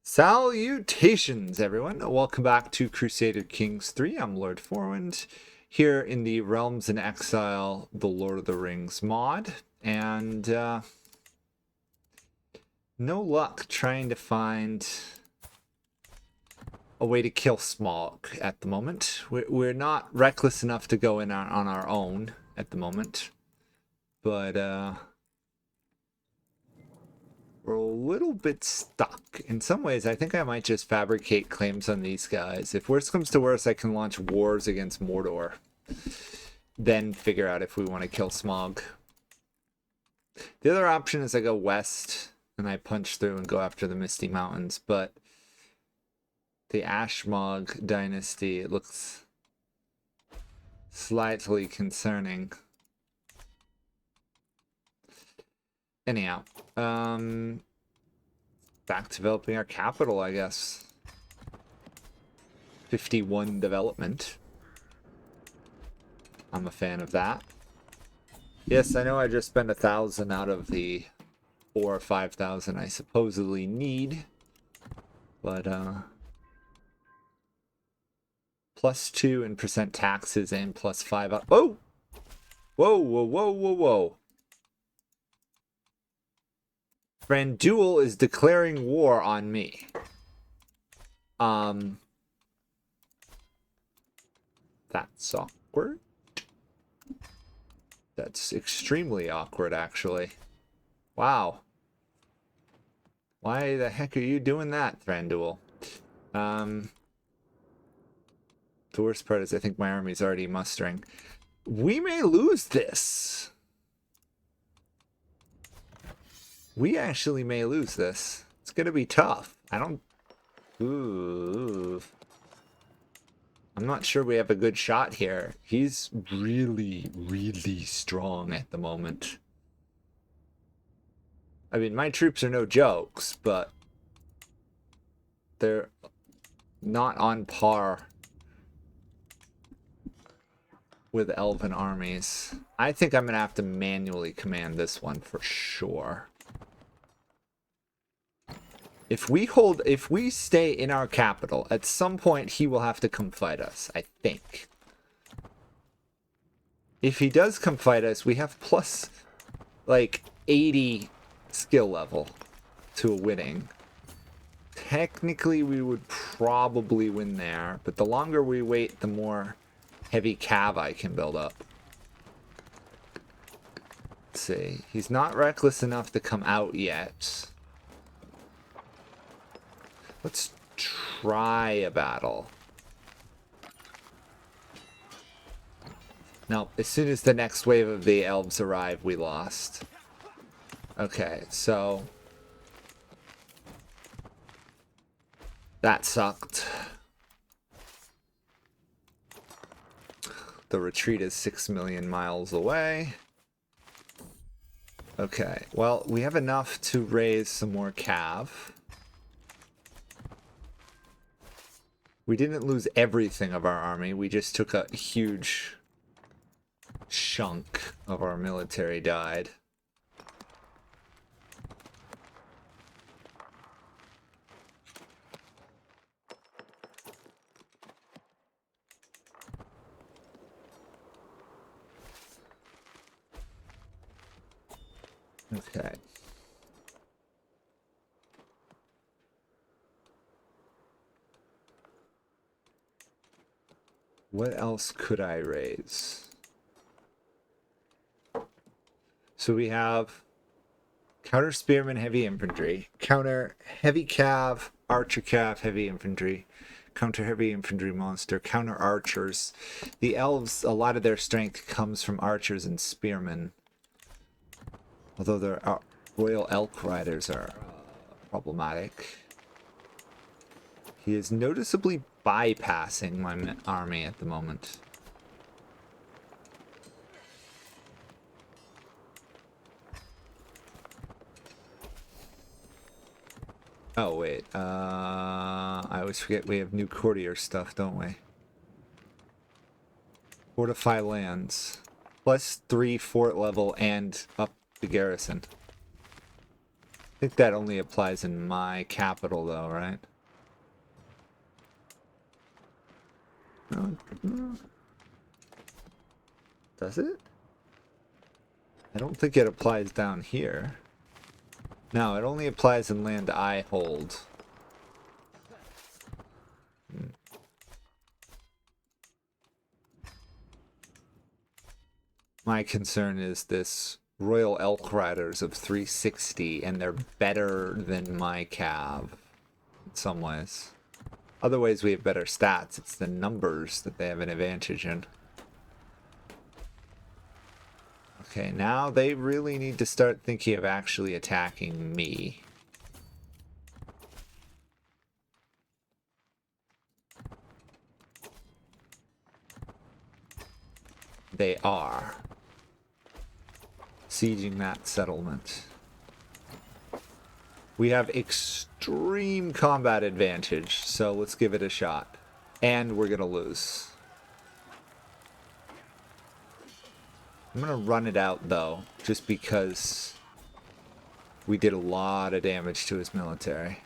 Salutations, everyone. Welcome back to Crusader Kings 3. I'm Lord Forwind, here in the Realms in Exile, the Lord of the Rings mod. And no luck trying to find a way to kill Smog at the moment. We're not reckless enough to go in on our own at the moment. But we're a little bit stuck. In some ways, I think I might just fabricate claims on these guys. If worse comes to worse, I can launch wars against Mordor. Then figure out if we want to kill Smog. The other option is I go west and I punch through and go after the Misty Mountains. But the Ashmog dynasty, it looks slightly concerning. Anyhow, back developing our capital, I guess. 51 development. I'm a fan of that. Yes, I know I just spent 1,000 out of the 4,000 or 5,000 I supposedly need, but +2 in percent taxes and +5 out. Oh, whoa, whoa, whoa, whoa, whoa! Thranduil is declaring war on me. That's awkward. That's extremely awkward, actually. Wow. Why the heck are you doing that, Thranduil? The worst part is I think my army's already mustering. We may lose this. We actually may lose this. It's gonna be tough. Ooh. I'm not sure we have a good shot here. He's really, really strong at the moment. I mean, my troops are no jokes, but they're not on par with elven armies. I think I'm gonna have to manually command this one for sure. If we stay in our capital, at some point he will have to come fight us, I think. If he does come fight us, we have plus like 80 skill level to a winning. Technically, we would probably win there, but the longer we wait, the more heavy cav I can build up. Let's see. He's not reckless enough to come out yet. Let's try a battle. Now, as soon as the next wave of the elves arrive, we lost. Okay, so that sucked. The retreat is 6 million miles away. Okay, well, we have enough to raise some more cav. We didn't lose everything of our army. We just took a huge chunk of our military died. Okay. What else could I raise? So we have counter spearmen, heavy infantry, counter heavy cav, archer cav, heavy infantry, counter heavy infantry monster, counter archers. The elves, a lot of their strength comes from archers and spearmen. Although their royal elk riders are problematic. He is noticeably bypassing my army at the moment. Oh, wait. I always forget we have new courtier stuff, don't we? Fortify lands. +3 fort level and up the garrison. I think that only applies in my capital, though, right? No. Does it? I don't think it applies down here. No, it only applies in land I hold. My concern is this Royal Elk Riders of 360, and they're better than my cav in some ways. Other ways we have better stats. It's the numbers that they have an advantage in. Okay, now they really need to start thinking of actually attacking me. They are sieging that settlement. We have extreme combat advantage, so let's give it a shot. And we're gonna lose. I'm gonna run it out though, just because we did a lot of damage to his military.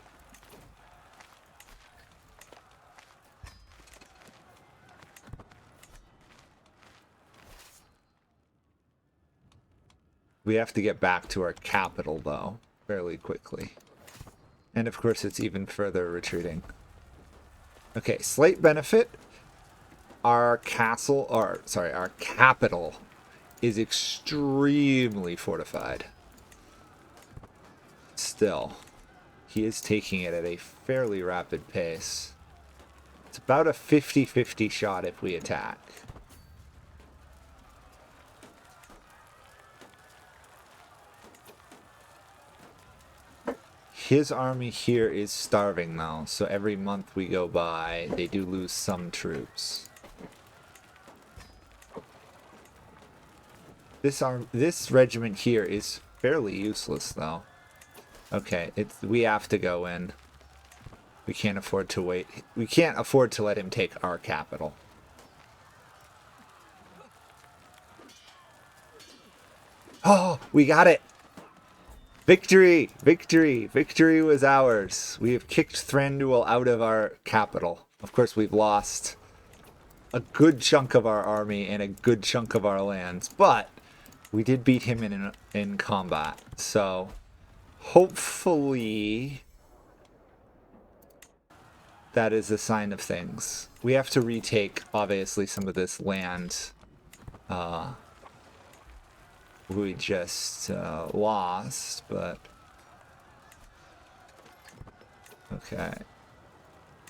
We have to get back to our capital, though, fairly quickly. And of course, it's even further retreating. Okay, slight benefit. Our castle, or sorry, our capital is extremely fortified. Still, he is taking it at a fairly rapid pace. It's about a 50-50 shot if we attack. His army here is starving though, so every month we go by, they do lose some troops. This regiment here is fairly useless though. Okay, we have to go in. We can't afford to wait. We can't afford to let him take our capital. Oh, we got it! Victory! Victory! Victory was ours. We have kicked Thranduil out of our capital. Of course, we've lost a good chunk of our army and a good chunk of our lands, but we did beat him in combat. So, hopefully, that is a sign of things. We have to retake, obviously, some of this land we just lost, but okay.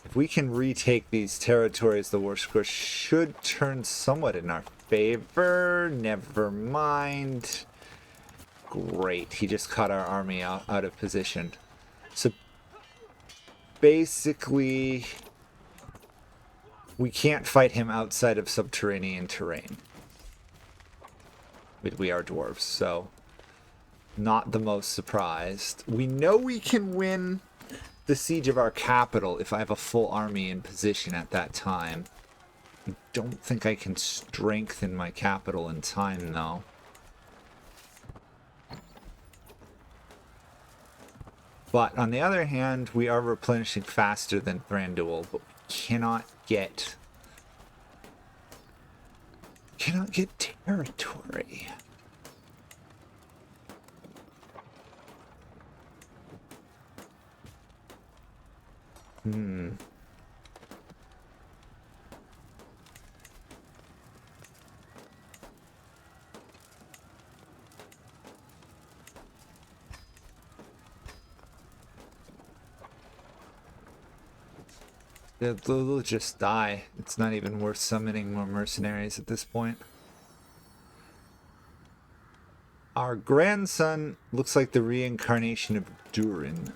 If we can retake these territories, the war score should turn somewhat in our favor. Never mind. Great, he just caught our army out of position. So basically, we can't fight him outside of subterranean terrain. We are dwarves, so not the most surprised. We know we can win the siege of our capital if I have a full army in position at that time. I don't think I can strengthen my capital in time, though. But on the other hand, we are replenishing faster than Thranduil, but we cannot get territory. They'll just die. It's not even worth summoning more mercenaries at this point. Our grandson looks like the reincarnation of Durin.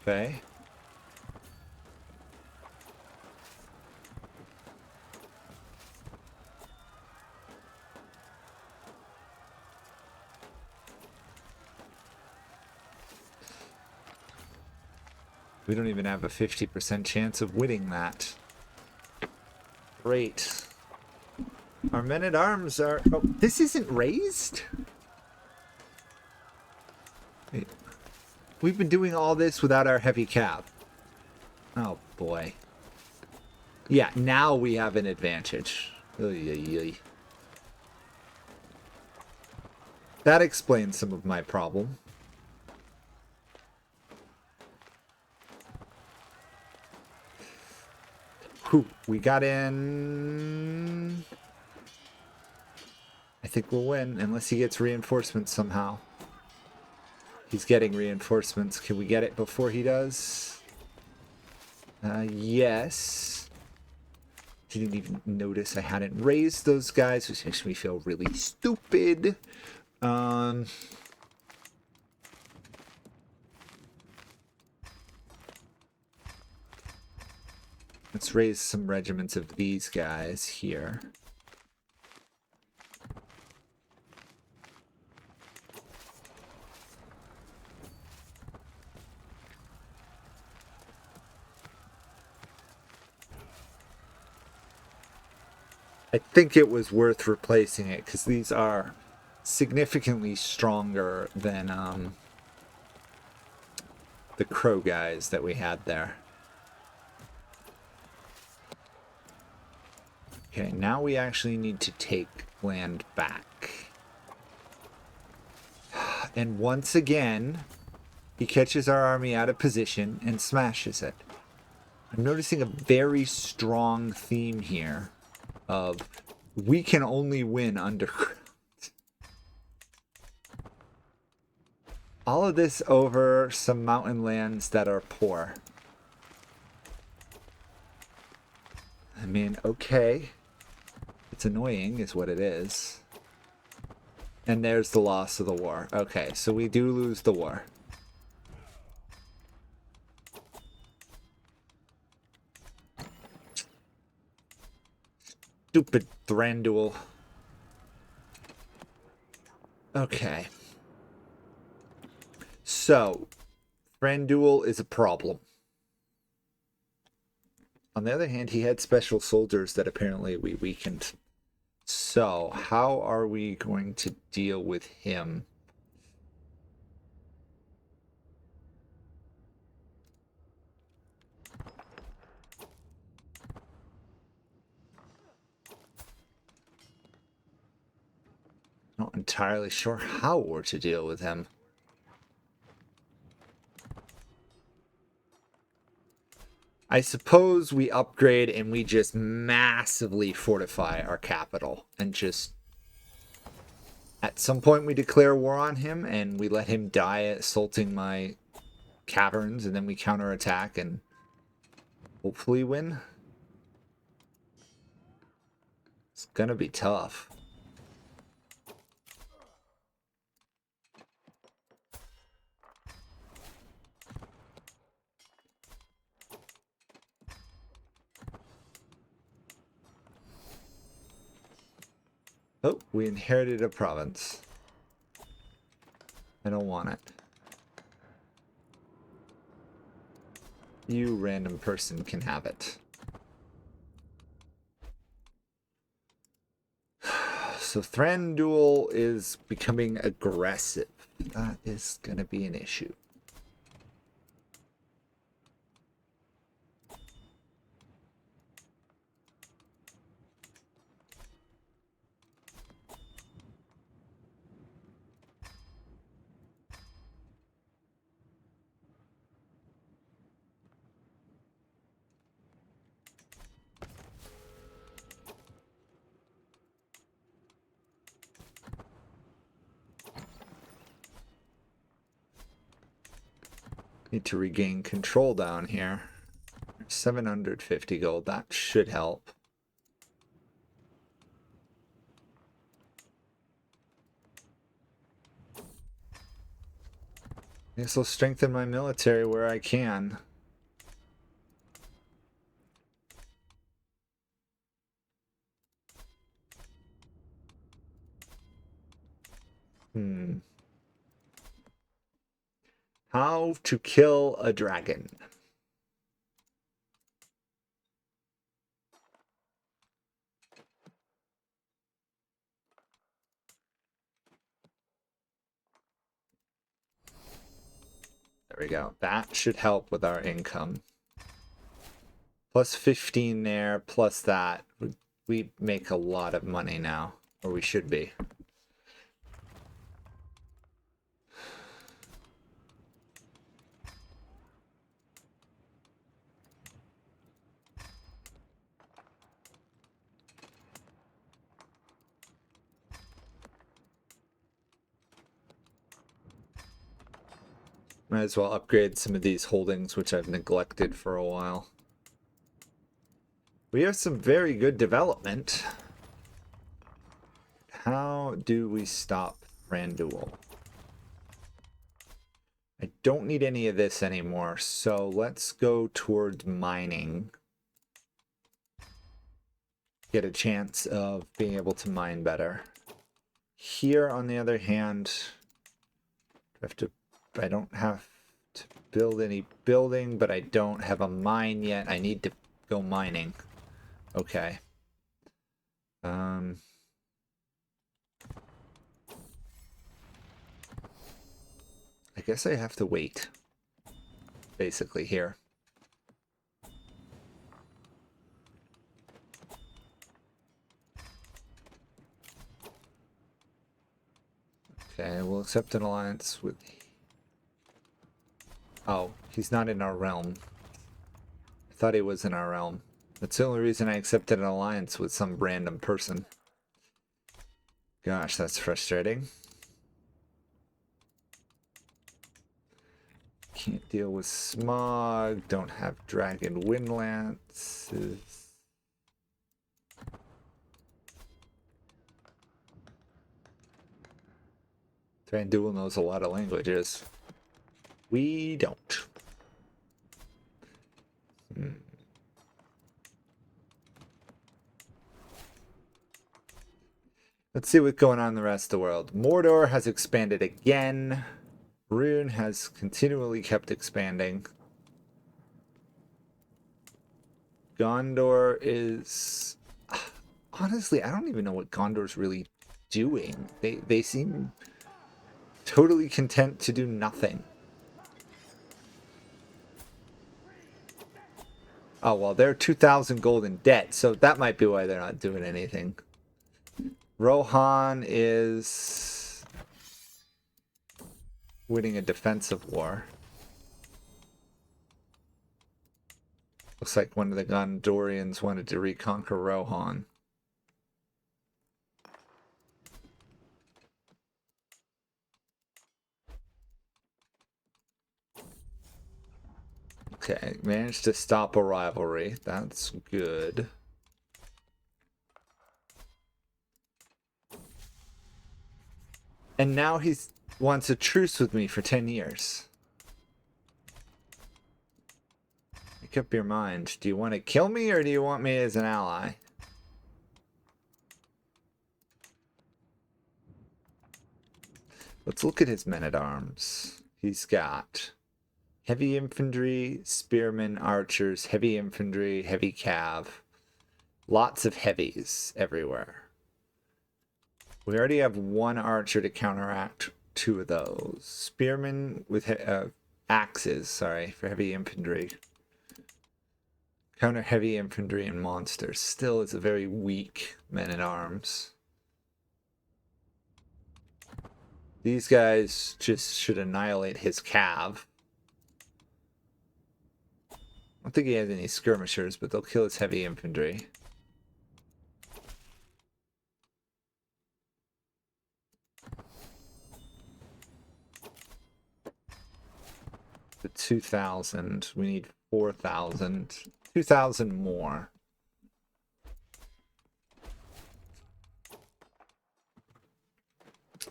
Okay. We don't even have a 50% chance of winning that. Great. Our men-at-arms are... Oh, this isn't raised? Wait. We've been doing all this without our heavy cap. Oh, boy. Yeah, now we have an advantage. Oy, oy, oy. That explains some of my problem. Whew, we got in. I think we'll win, unless he gets reinforcements somehow. He's getting reinforcements. Can we get it before he does? Yes. Didn't even notice I hadn't raised those guys, which makes me feel really stupid. Let's raise some regiments of these guys here. I think it was worth replacing it because these are significantly stronger than the crow guys that we had there. Okay, now we actually need to take land back. And once again, he catches our army out of position and smashes it. I'm noticing a very strong theme here of we can only win underground. All of this over some mountain lands that are poor. I mean, okay. It's annoying is what it is. And there's the loss of the war. Okay, so we do lose the war. Stupid Thranduil. Okay. So, Thranduil is a problem. On the other hand, he had special soldiers that apparently we weakened. So, how are we going to deal with him? Not entirely sure how we're to deal with him. I suppose we upgrade and we just massively fortify our capital and just at some point we declare war on him and we let him die assaulting my caverns and then we counterattack and hopefully win. It's gonna be tough. Oh, we inherited a province. I don't want it. You random person can have it. So Thranduil is becoming aggressive. That is going to be an issue. Need to regain control down here. 750 gold. That should help. I guess I'll strengthen my military where I can. How to kill a dragon. There we go. That should help with our income. Plus 15 there, plus that. We make a lot of money now, or we should be. Might as well upgrade some of these holdings, which I've neglected for a while. We have some very good development. How do we stop Thranduil? I don't need any of this anymore, so let's go towards mining. Get a chance of being able to mine better. Here, on the other hand, I don't have to build any building, but I don't have a mine yet. I need to go mining. Okay. I guess I have to wait. Basically here. Okay, we'll accept an alliance with... Oh, he's not in our realm. I thought he was in our realm. That's the only reason I accepted an alliance with some random person. Gosh, that's frustrating. Can't deal with smog. Don't have dragon wind lances. Thranduil knows a lot of languages. We don't. Let's see what's going on in the rest of the world. Mordor has expanded again. Rune has continually kept expanding. Gondor is... Honestly, I don't even know what Gondor's really doing. They seem totally content to do nothing. Oh, well, they're 2,000 gold in debt, so that might be why they're not doing anything. Rohan is winning a defensive war. Looks like one of the Gondorians wanted to reconquer Rohan. Okay, managed to stop a rivalry. That's good. And now he wants a truce with me for 10 years. Make up your mind. Do you want to kill me or do you want me as an ally? Let's look at his men-at-arms. He's got heavy infantry, spearmen, archers, heavy infantry, heavy cav. Lots of heavies everywhere. We already have one archer to counteract 2 of those. Spearmen with axes, sorry, for heavy infantry. Counter heavy infantry and monsters. Still is a very weak men-at-arms. These guys just should annihilate his cav. I don't think he has any skirmishers, but they'll kill his heavy infantry. The 2,000. We need 4,000. 2,000 more.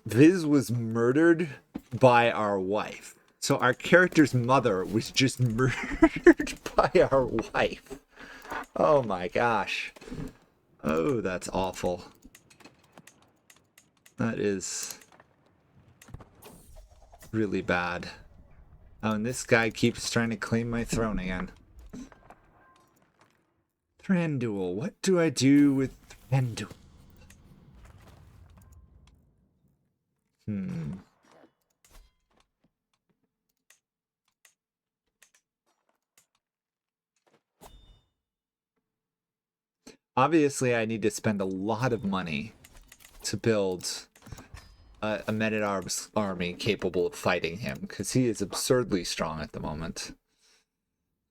Viz was murdered by our wife. So our character's mother was just murdered by our wife. Oh my gosh. Oh, that's awful. That is really bad. Oh, and this guy keeps trying to claim my throne again. Thranduil. What do I do with Thranduil? Obviously, I need to spend a lot of money to build a men-at-arms army capable of fighting him, because he is absurdly strong at the moment.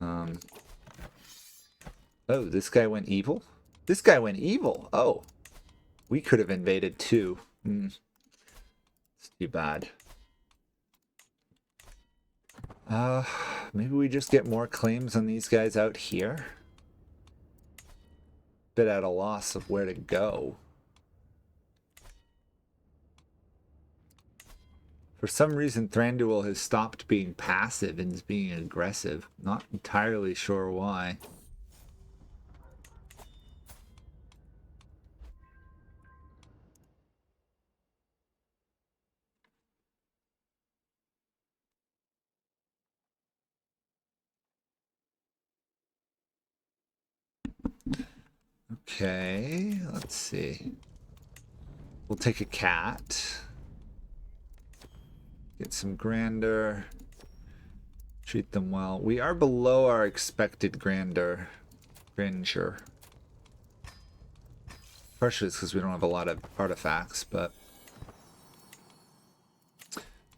Oh, this guy went evil? This guy went evil! Oh. We could have invaded too. It's too bad. Maybe we just get more claims on these guys out here? Bit at a loss of where to go. For some reason, Thranduil has stopped being passive and is being aggressive. Not entirely sure why. Okay, let's see. We'll take a cat. Get some grandeur. Treat them well. We are below our expected grandeur. Grandeur. Partially it's because we don't have a lot of artifacts, but...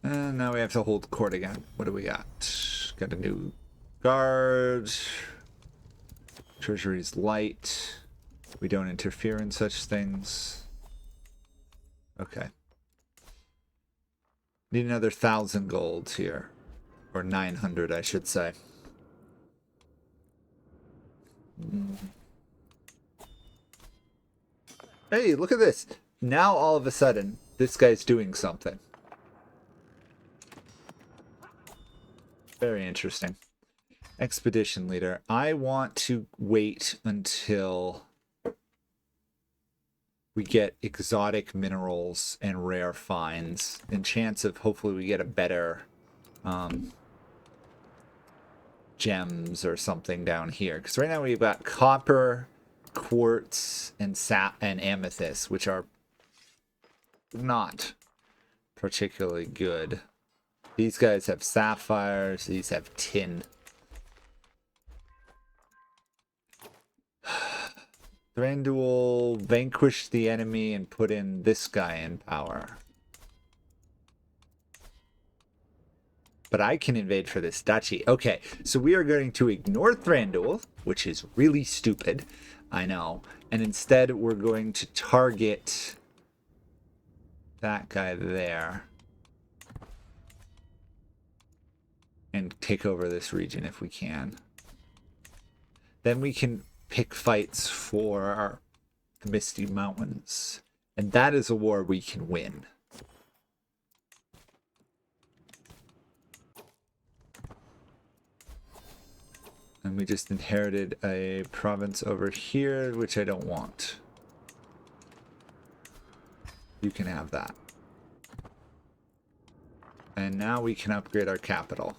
And now we have to hold court again. What do we got? Got a new guard. Treasury's light. We don't interfere in such things. Okay. Need another 1,000 gold here. Or 900, I should say. Hey, look at this. Now all of a sudden, this guy's doing something. Very interesting. Expedition leader. I want to wait until we get exotic minerals and rare finds, and chance of hopefully we get a better gems or something down here. Because right now we've got copper, quartz, and amethyst, which are not particularly good. These guys have sapphires. These have tin. Thranduil vanquish the enemy and put in this guy in power. But I can invade for this duchy. Okay, so we are going to ignore Thranduil, which is really stupid, I know. And instead we're going to target that guy there. And take over this region if we can. Then we can pick fights for the Misty Mountains. And that is a war we can win. And we just inherited a province over here, which I don't want. You can have that. And now we can upgrade our capital.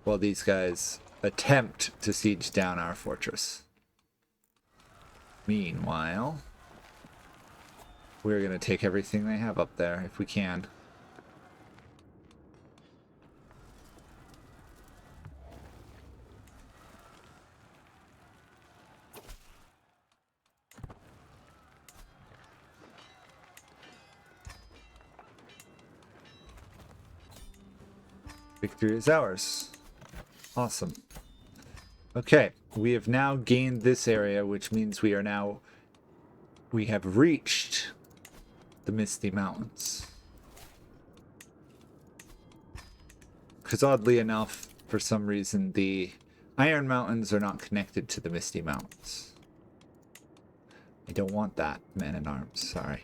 While these guys attempt to siege down our fortress. Meanwhile, we're going to take everything they have up there if we can. Victory is ours. Awesome. Okay, we have now gained this area, which means we have reached the Misty Mountains. Because oddly enough, for some reason, the Iron Mountains are not connected to the Misty Mountains. I don't want that, man-at-arms, sorry.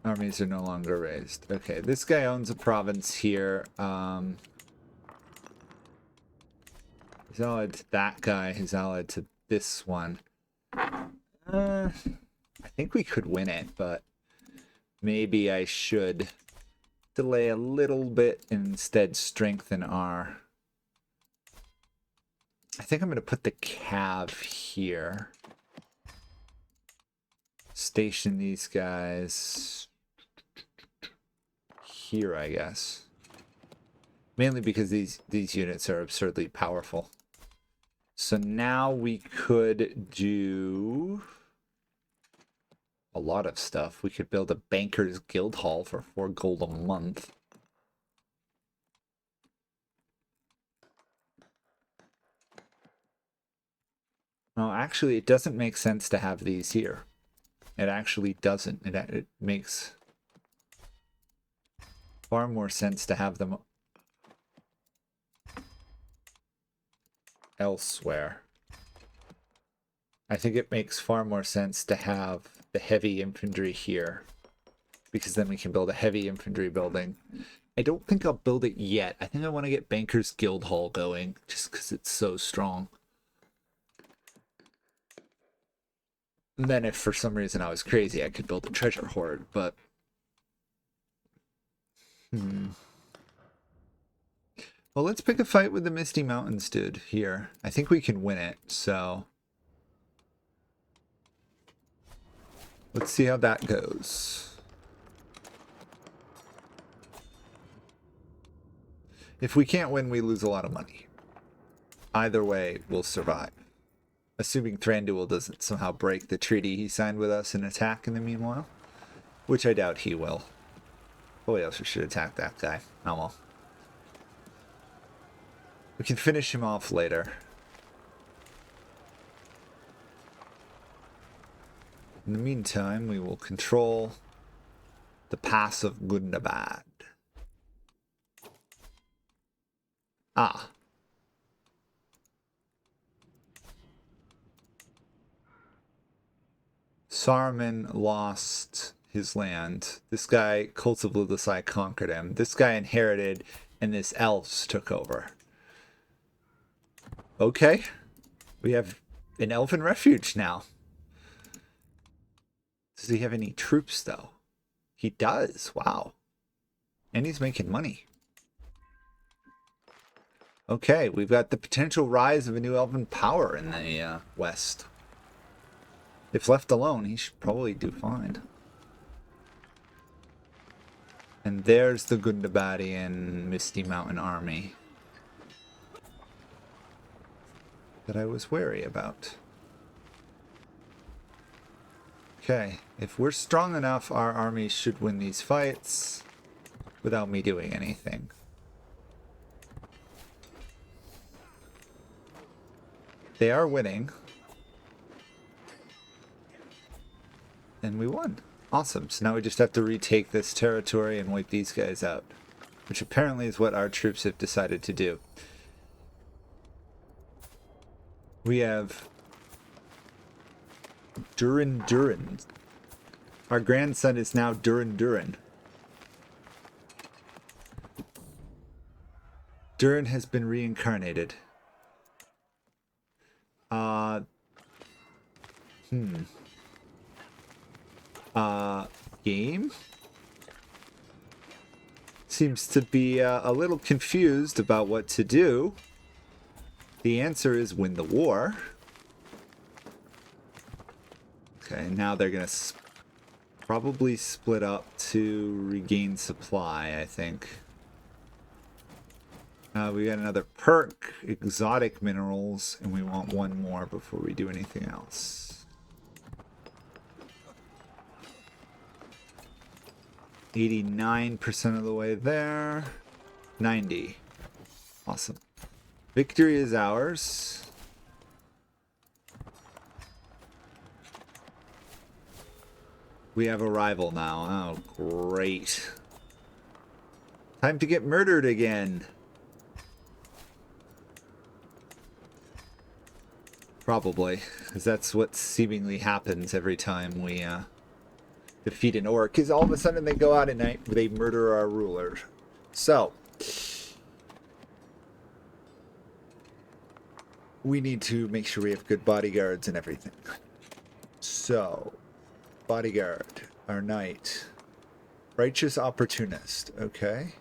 Armies are no longer raised. Okay, this guy owns a province here. He's allied to that guy. He's allied to this one. I think we could win it, but maybe I should delay a little bit and instead strengthen our... I think I'm going to put the cav here. Station these guys... here, I guess. Mainly because these units are absurdly powerful. So now we could do a lot of stuff. We could build a Banker's Guild Hall for 4 gold a month. No, actually, it doesn't make sense to have these here. It actually doesn't. It makes far more sense to have them elsewhere. I think it makes far more sense to have the heavy infantry here, because then we can build a heavy infantry building. I don't think I'll build it yet. I think I want to get Banker's Guild Hall going, just because it's so strong. And then if for some reason I was crazy, I could build a treasure hoard, but... Well, let's pick a fight with the Misty Mountains dude here. I think we can win it, so... Let's see how that goes. If we can't win, we lose a lot of money. Either way, we'll survive. Assuming Thranduil doesn't somehow break the treaty he signed with us and attack in the meanwhile. Which I doubt he will. Oh, we also should attack that guy. Oh well. We can finish him off later. In the meantime, we will control the pass of Gundabad. Ah. Saruman lost his land. This guy, Cults of Ludusai, conquered him. This guy inherited, and this Elves took over. Okay. We have an elven refuge now. Does he have any troops, though? He does. Wow. And he's making money. Okay, we've got the potential rise of a new elven power in the west. If left alone, he should probably do fine. And there's the Gundabadian Misty Mountain army that I was wary about. Okay, if we're strong enough, our army should win these fights without me doing anything. They are winning. And we won. Awesome. So now we just have to retake this territory and wipe these guys out. Which apparently is what our troops have decided to do. We have Durin. Our grandson is now Durin. Durin has been reincarnated. Game? Seems to be a little confused about what to do. The answer is win the war. Okay, now they're going to probably split up to regain supply, I think. We got another perk, exotic minerals, and we want one more before we do anything else. 89% of the way there. 90. Awesome. Victory is ours. We have a rival now. Oh, great. Time to get murdered again. Probably, because that's what seemingly happens every time we defeat an orc, because all of a sudden they go out at night, they murder our ruler. So, we need to make sure we have good bodyguards and everything. So, bodyguard, our knight. Righteous opportunist, okay.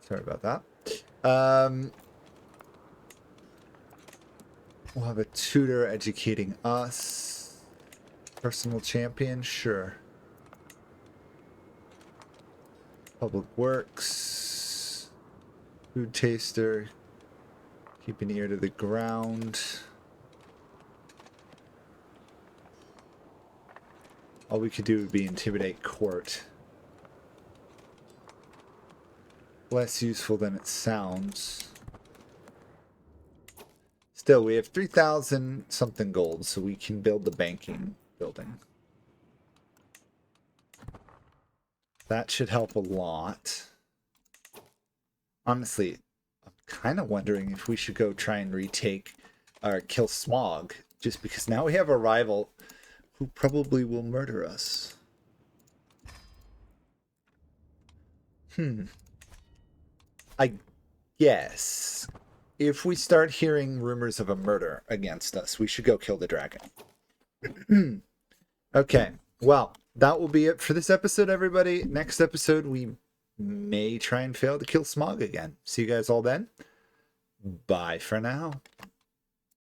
Sorry about that. We'll have a tutor educating us. Personal champion, sure. Public works. Food taster. Keep an ear to the ground. All we could do would be intimidate court. Less useful than it sounds. Still, we have 3,000 something gold, so we can build the banking building. That should help a lot. Honestly, I'm kind of wondering if we should go try and retake or kill Smog, just because now we have a rival who probably will murder us. I guess if we start hearing rumors of a murder against us, we should go kill the dragon. Okay, well, that will be it for this episode, everybody. Next episode, we may try and fail to kill Smog again. See you guys all then. Bye for now.